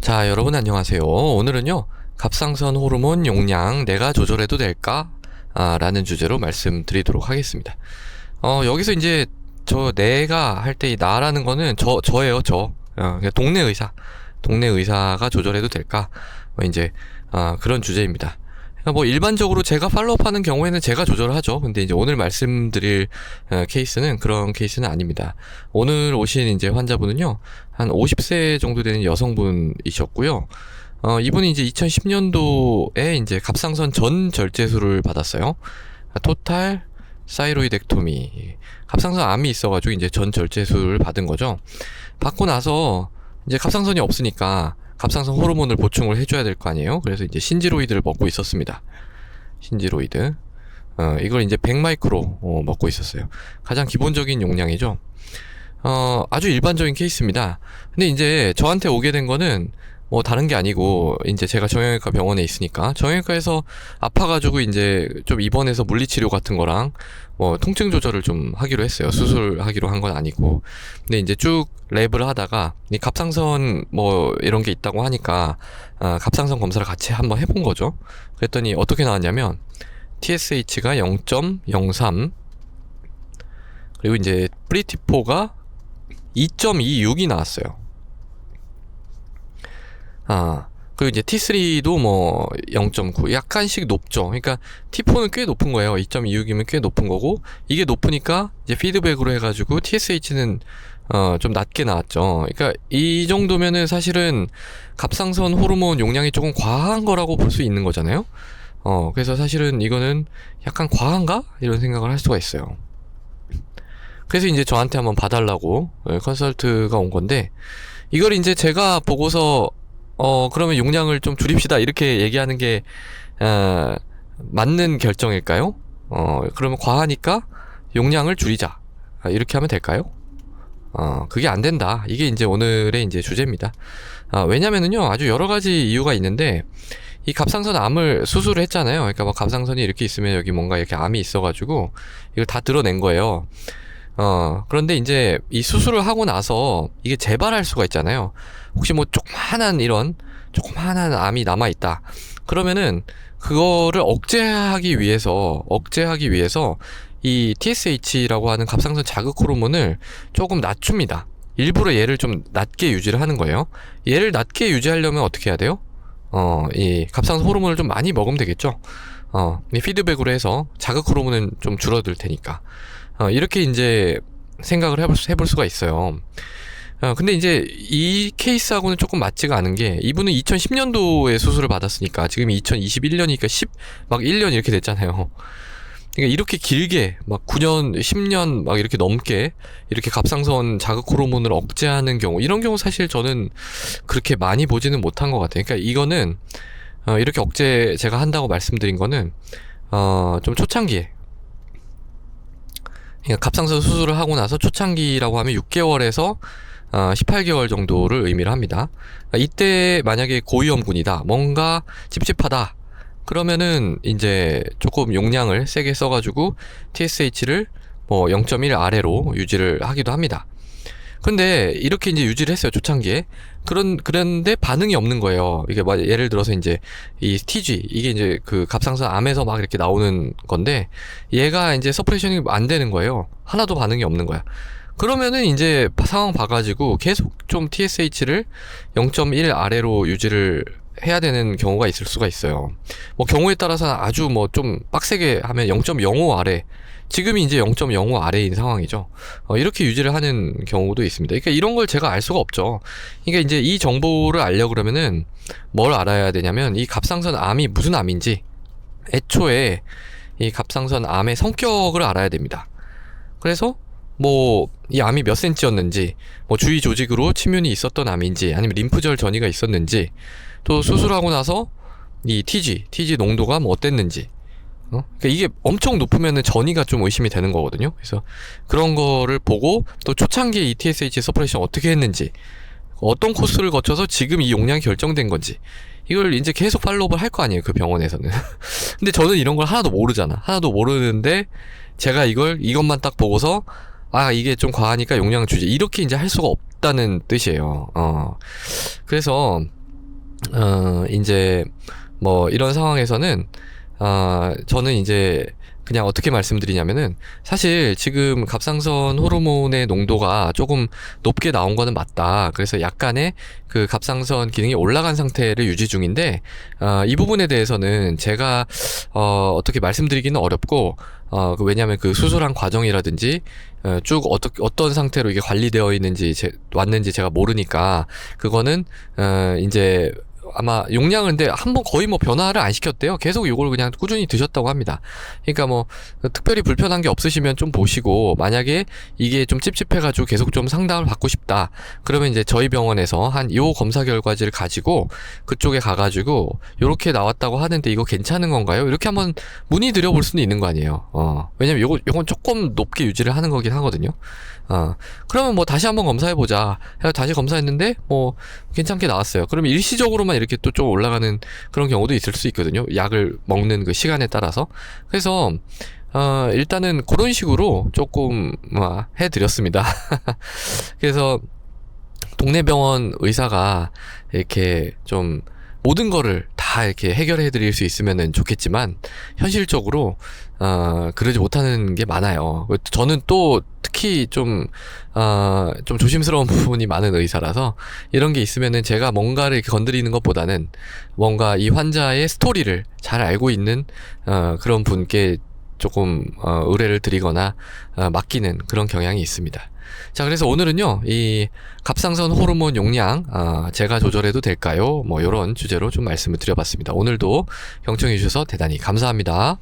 자, 여러분 안녕하세요. 오늘은요, 갑상선 호르몬 용량 내가 조절해도 될까? 라는 주제로 말씀드리도록 하겠습니다. 여기서 이제 내가 할 때 이 나라는 거는 저예요, 저. 그냥 동네 의사가 조절해도 될까? 이제 그런 주제입니다. 그러니까 뭐 일반적으로 제가 팔로우하는 경우에는 제가 조절을 하죠. 근데 이제 오늘 말씀드릴 케이스는 그런 케이스는 아닙니다. 오늘 오신 이제 환자분은요, 한 50세 정도 되는 여성분이셨고요. 이분이 이제 2010년도에 이제 갑상선 전 절제술을 받았어요. 토탈 사이로이덱토미. 갑상선 암이 있어가지고 이제 전 절제술을 받은 거죠. 받고 나서 이제 갑상선이 없으니까 갑상선 호르몬을 보충을 해줘야 될 거 아니에요. 그래서 이제 신지로이드를 먹고 있었습니다. 신지로이드. 이걸 이제 100마이크로 먹고 있었어요. 가장 기본적인 용량이죠. 아주 일반적인 케이스입니다. 근데 이제 저한테 오게 된 거는 뭐 다른 게 아니고, 이제 제가 정형외과 병원에 있으니까 정형외과에서 아파가지고 이제 좀 입원해서 물리치료 같은 거랑 뭐 통증 조절을 좀 하기로 했어요. 수술하기로 한 건 아니고. 근데 이제 쭉 랩을 하다가 이 갑상선 뭐 이런 게 있다고 하니까 갑상선 검사를 같이 한번 해본 거죠. 그랬더니 어떻게 나왔냐면 TSH가 0.03, 그리고 이제 프리티포가 2.26이 나왔어요. 그리고 이제 T3도 뭐 0.9, 약간씩 높죠. 그러니까 T4는 꽤 높은 거예요. 2.26이면 꽤 높은 거고, 이게 높으니까 이제 피드백으로 해가지고 TSH는 좀 낮게 나왔죠. 그러니까 이 정도면은 사실은 갑상선 호르몬 용량이 조금 과한 거라고 볼 수 있는 거잖아요. 그래서 사실은 이거는 약간 과한가? 이런 생각을 할 수가 있어요. 그래서 이제 저한테 한번 봐달라고 컨설트가 온 건데, 이걸 이제 제가 보고서 그러면 용량을 좀 줄입시다 이렇게 얘기하는 게 맞는 결정일까요? 그러면 과하니까 용량을 줄이자, 이렇게 하면 될까요? 그게 안 된다. 이게 이제 오늘의 이제 주제입니다. 왜냐면은요, 아주 여러 가지 이유가 있는데, 이 갑상선 암을 수술을 했잖아요. 그러니까 막 갑상선이 이렇게 있으면 여기 뭔가 이렇게 암이 있어가지고 이걸 다 드러낸 거예요. 그런데 이제 이 수술을 하고 나서 이게 재발할 수가 있잖아요. 혹시 뭐 조그만한 암이 남아있다. 그러면은 그거를 억제하기 위해서 이 TSH라고 하는 갑상선 자극 호르몬을 조금 낮춥니다. 일부러 얘를 좀 낮게 유지를 하는 거예요. 얘를 낮게 유지하려면 어떻게 해야 돼요? 이 갑상선 호르몬을 좀 많이 먹으면 되겠죠. 이 피드백으로 해서 자극 호르몬은 좀 줄어들 테니까. 이렇게 이제 생각을 해볼 수가 있어요. 근데 이제 이 케이스하고는 조금 맞지가 않은 게, 이분은 2010년도에 수술을 받았으니까 지금이 2021년이니까 1년 이렇게 됐잖아요. 그러니까 이렇게 길게 막 9년, 10년 막 이렇게 넘게 이렇게 갑상선 자극 호르몬을 억제하는 경우, 이런 경우 사실 저는 그렇게 많이 보지는 못한 것 같아요. 그러니까 이거는 이렇게 억제 제가 한다고 말씀드린 거는 좀 초창기에, 그러니까 갑상선 수술을 하고 나서 초창기라고 하면 6개월에서 18개월 정도를 의미를 합니다. 그러니까 이때 만약에 고위험군이다, 뭔가 찝찝하다, 그러면은 이제 조금 용량을 세게 써가지고 TSH를 뭐 0.1 아래로 유지를 하기도 합니다. 근데 이렇게 이제 유지를 했어요, 초창기에. 그런데 반응이 없는 거예요. 이게 뭐 예를 들어서 이제 이 TG, 이게 이제 그 갑상선 암에서 막 이렇게 나오는 건데, 얘가 이제 서프레션이 안 되는 거예요. 하나도 반응이 없는 거야. 그러면은 이제 상황 봐가지고 계속 좀 TSH를 0.1 아래로 유지를 해야 되는 경우가 있을 수가 있어요. 뭐 경우에 따라서 아주 뭐 좀 빡세게 하면 0.05 아래, 지금이 이제 0.05 아래인 상황이죠. 이렇게 유지를 하는 경우도 있습니다. 그러니까 이런 걸 제가 알 수가 없죠. 그러니까 이제 이 정보를 알려 그러면은 뭘 알아야 되냐면, 이 갑상선 암이 무슨 암인지, 애초에 이 갑상선 암의 성격을 알아야 됩니다. 그래서 뭐 이 암이 몇 센치였는지, 뭐 주위 조직으로 침윤이 있었던 암인지, 아니면 림프절 전이가 있었는지, 또 수술하고 나서 이 TG 농도가 뭐 어땠는지, 그러니까 이게 엄청 높으면은 전이가 좀 의심이 되는 거거든요. 그래서 그런 거를 보고, 또 초창기에 이 TSH 서프레션 어떻게 했는지, 어떤 코스를 거쳐서 지금 이 용량이 결정된 건지, 이걸 이제 계속 팔로우를 할 거 아니에요, 그 병원에서는. 근데 저는 이런 걸 하나도 모르는데 제가 이것만 딱 보고서 이게 좀 과하니까 용량 주지, 이렇게 이제 할 수가 없다는 뜻이에요. 그래서 이제 뭐 이런 상황에서는 저는 이제 그냥 어떻게 말씀드리냐면은 사실 지금 갑상선 호르몬의 농도가 조금 높게 나온 거는 맞다. 그래서 약간의 그 갑상선 기능이 올라간 상태를 유지 중인데 이 부분에 대해서는 제가 어떻게 말씀드리기는 어렵고 왜냐하면 그 수술한 과정이라든지 쭉 어떤 상태로 이게 관리되어 있는지 왔는지 제가 모르니까 그거는 이제 아마 용량은 근데 한번 거의 뭐 변화를 안 시켰대요. 계속 이걸 그냥 꾸준히 드셨다고 합니다. 그러니까 뭐 특별히 불편한 게 없으시면 좀 보시고, 만약에 이게 좀 찝찝해가지고 계속 좀 상담을 받고 싶다, 그러면 이제 저희 병원에서 한 요 검사 결과지를 가지고 그쪽에 가가지고 요렇게 나왔다고 하는데 이거 괜찮은 건가요? 이렇게 한번 문의 드려볼 수는 있는 거 아니에요. 왜냐면 요건 조금 높게 유지를 하는 거긴 하거든요. 그러면 뭐 다시 한번 검사해보자 해서 다시 검사했는데 뭐 괜찮게 나왔어요. 그러면 일시적으로만 이렇게 또 좀 올라가는 그런 경우도 있을 수 있거든요. 약을 먹는 그 시간에 따라서. 그래서 일단은 그런 식으로 조금 해드렸습니다. 그래서 동네 병원 의사가 이렇게 좀 모든 거를 다 이렇게 해결해 드릴 수 있으면 좋겠지만, 현실적으로 그러지 못하는 게 많아요. 저는 또 특히 좀 조심스러운 부분이 많은 의사라서, 이런 게 있으면은 제가 뭔가를 이렇게 건드리는 것보다는 뭔가 이 환자의 스토리를 잘 알고 있는 그런 분께 조금 의뢰를 드리거나 맡기는 그런 경향이 있습니다. 자, 그래서 오늘은요, 이 갑상선 호르몬 용량 제가 조절해도 될까요? 뭐 요런 주제로 좀 말씀을 드려봤습니다. 오늘도 경청해 주셔서 대단히 감사합니다.